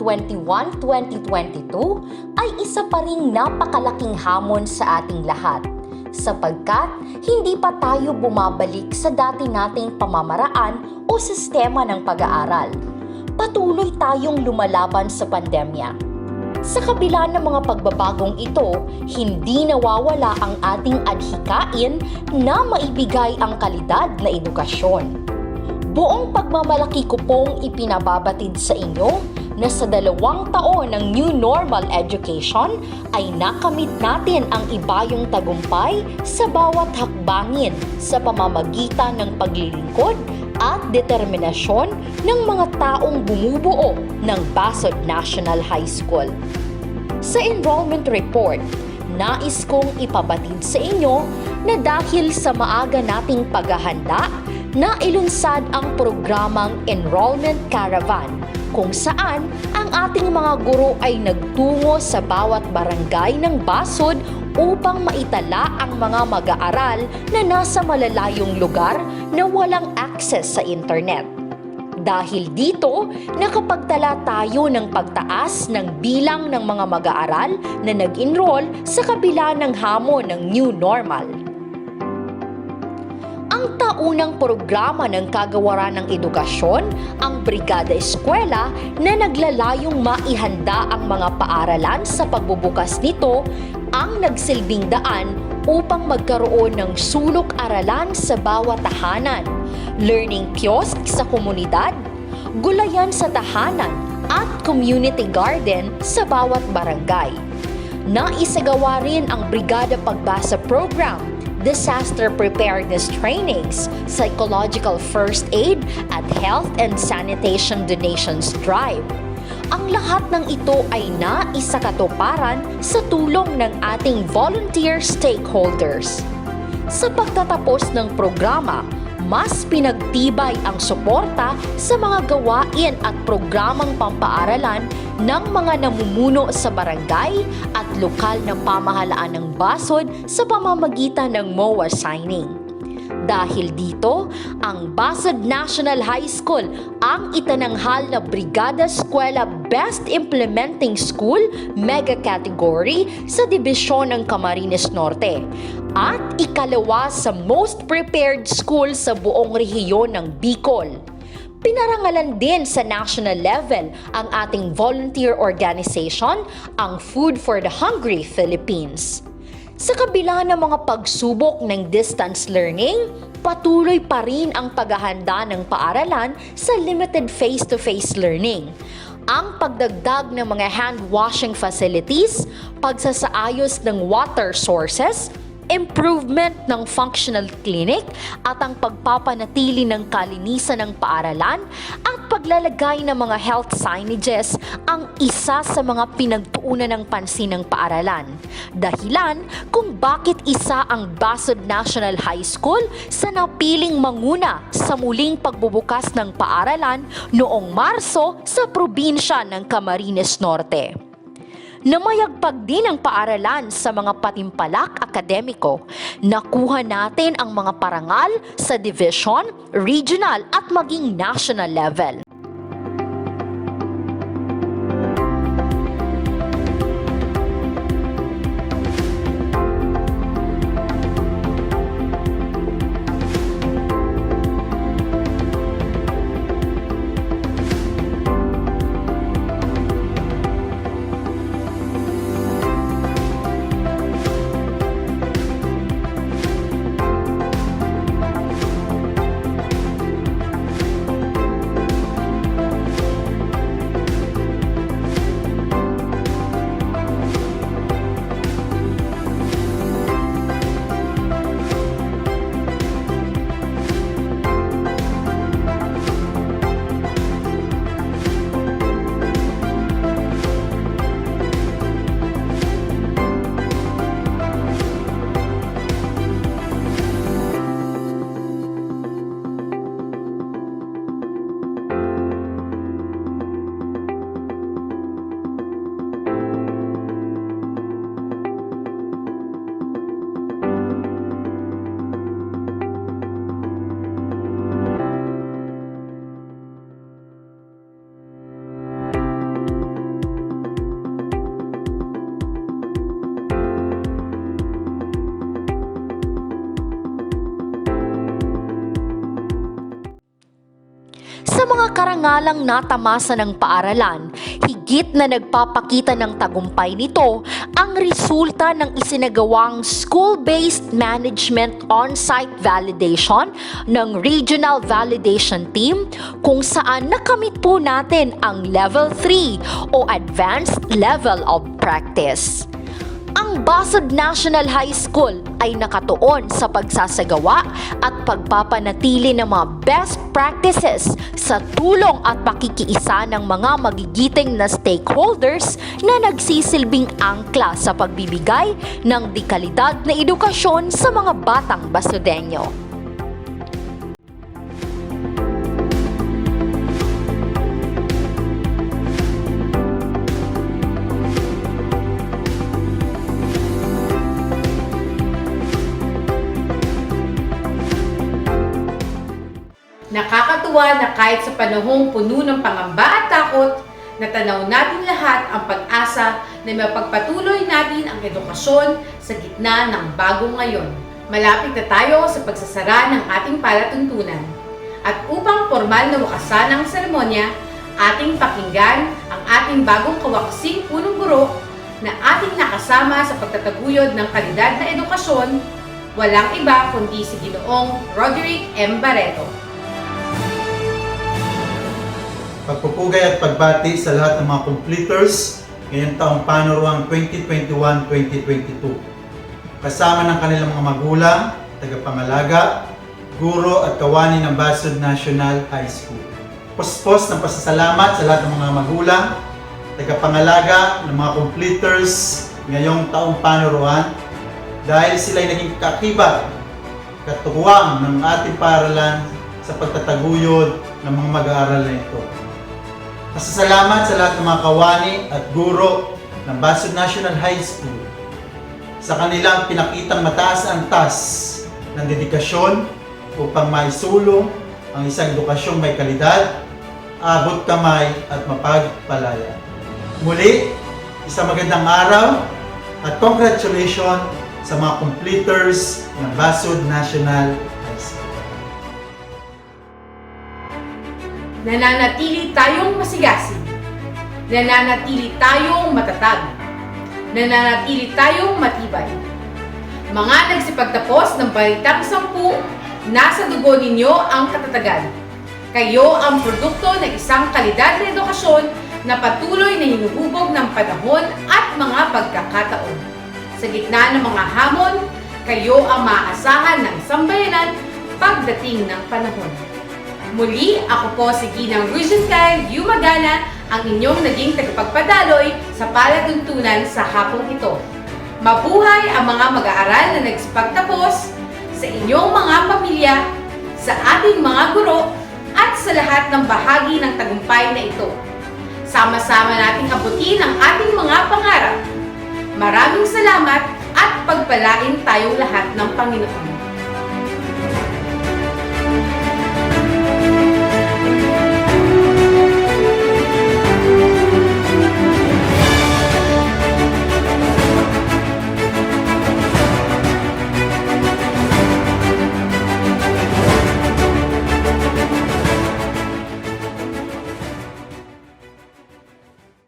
2021-2022 ay isa pa ring napakalaking hamon sa ating lahat sapagkat hindi pa tayo bumabalik sa dati nating pamamaraan o sistema ng pag-aaral. Patuloy tayong lumalaban sa pandemya. Sa kabila ng mga pagbabagong ito, hindi nawawala ang ating adhikain na maibigay ang kalidad na edukasyon. Buong pagmamalaki ko pong ipinababatid sa inyo na sa 2 taon ng New Normal Education ay nakamit natin ang ibayong tagumpay sa bawat hakbangin sa pamamagitan ng paglilingkod at determinasyon ng mga taong bumubuo ng Basod National High School. Sa enrollment report, nais kong ipabatid sa inyo na dahil sa maaga nating paghahanda, na ilunsad ang programang Enrollment Caravan kung saan ang ating mga guro ay nagtungo sa bawat barangay ng Basod upang maitala ang mga mag-aaral na nasa malalayong lugar na walang access sa internet. Dahil dito, nakapagtala tayo ng pagtaas ng bilang ng mga mag-aaral na nag-enroll sa kabila ng hamon ng New Normal. Ang taunang programa ng Kagawaran ng Edukasyon, ang Brigada Eskwela, na naglalayong maihanda ang mga paaralan sa pagbubukas nito, ang nagsilbing daan upang magkaroon ng sulok-aralan sa bawat tahanan, learning kiosk sa komunidad, gulayan sa tahanan at community garden sa bawat barangay. Naisagawa rin ang Brigada Pagbasa Program, disaster preparedness trainings, psychological first aid at health and sanitation donations drive. Ang lahat ng ito ay naisakatuparan sa tulong ng ating volunteer stakeholders. Sa pagtatapos ng programa, mas pinagtibay ang suporta sa mga gawain at programang pampaaralan ng mga namumuno sa barangay at lokal na pamahalaan ng Basod sa pamamagitan ng MOA signing. Dahil dito, ang Basod National High School ang itananghal na Brigada Eskwela Best Implementing School Mega Category sa Dibisyon ng Camarines Norte at ikalawa sa Most Prepared School sa buong rehiyon ng Bicol. Pinarangalan din sa national level ang ating volunteer organization, ang Food for the Hungry Philippines. Sa kabila ng mga pagsubok ng distance learning, patuloy pa rin ang paghahanda ng paaralan sa limited face-to-face learning. Ang pagdagdag ng mga hand washing facilities, pagsasaayos ng water sources, improvement ng functional clinic at ang pagpapanatili ng kalinisan ng paaralan at paglalagay ng mga health signages ang isa sa mga pinagtuunan ng pansin ng paaralan. Dahilan kung bakit isa ang Basod National High School sa napiling manguna sa muling pagbubukas ng paaralan noong Marso sa probinsya ng Camarines Norte. Namayagpag din ang paaralan sa mga patimpalak akademiko. Nakuha natin ang mga parangal sa division, regional at maging national level. mga karangalang natamasa ng paaralan, higit na nagpapakita ng tagumpay nito ang resulta ng isinagawang school-based management on-site validation ng Regional Validation Team kung saan nakamit po natin ang Level 3 o Advanced Level of Practice. Ang Basud National High School ay nakatuon sa pagsasagawa at pagpapanatili ng mga best practices sa tulong at pakikiisa ng mga magigiting na stakeholders na nagsisilbing angkla sa pagbibigay ng dekalidad na edukasyon sa mga batang Basudeño. Nakakatuwa na kahit sa panahong puno ng pangamba at takot, natanaw natin lahat ang pag-asa na mapagpatuloy natin ang edukasyon sa gitna ng bagong ngayon. Malapit na tayo sa pagsasara ng ating palatuntunan. At upang formal na wakasan ang seremonya, ating pakinggan ang ating bagong kawaksing punong guro na ating nakasama sa pagtataguyod ng kalidad na edukasyon, walang iba kundi si Ginoong Roderick M. Barreto. Pagpupugay at pagbati sa lahat ng mga completers ngayong taong panuruang 2021-2022. Kasama ng kanilang mga magulang, tagapangalaga, guro at kawani ng Basud National High School. Puspos ng pasasalamat sa lahat ng mga magulang, tagapangalaga ng mga completers ngayong taong panuruan dahil sila'y naging kakibat, katuwang ng ating paaralan sa pagtataguyod ng mga mag-aaral na ito. Pasasalamat sa lahat ng mga kawani at guro ng Basud National High School sa kanilang pinakitang mataas na antas ng dedikasyon upang maisulong ang isang edukasyong may kalidad, abot kamay at mapagpalaya. Muli, isang magandang araw at congratulations sa mga completers ng Basud National High School. Nananatili tayong masigasig, nananatili tayong matatag, nananatili tayong matibay. Mga nagsipagtapos ng Baitang 10, nasa dugo ninyo ang katatagan. Kayo ang produkto ng isang kalidad na edukasyon na patuloy na hinuhubog ng panahon at mga pagkakataon. Sa gitna ng mga hamon, kayo ang maaasahan ng sambayanan pagdating ng panahon. Muli, ako po si Ginang Rugenskay Yumagana, ang inyong naging tagapagpadaloy sa palatuntunan sa hapong ito. Mabuhay ang mga mag-aaral na nagsipagtapos, sa inyong mga pamilya, sa ating mga guro, at sa lahat ng bahagi ng tagumpay na ito. Sama-sama nating abutin ang ating mga pangarap. Maraming salamat at pagpalain tayong lahat ng Panginoon.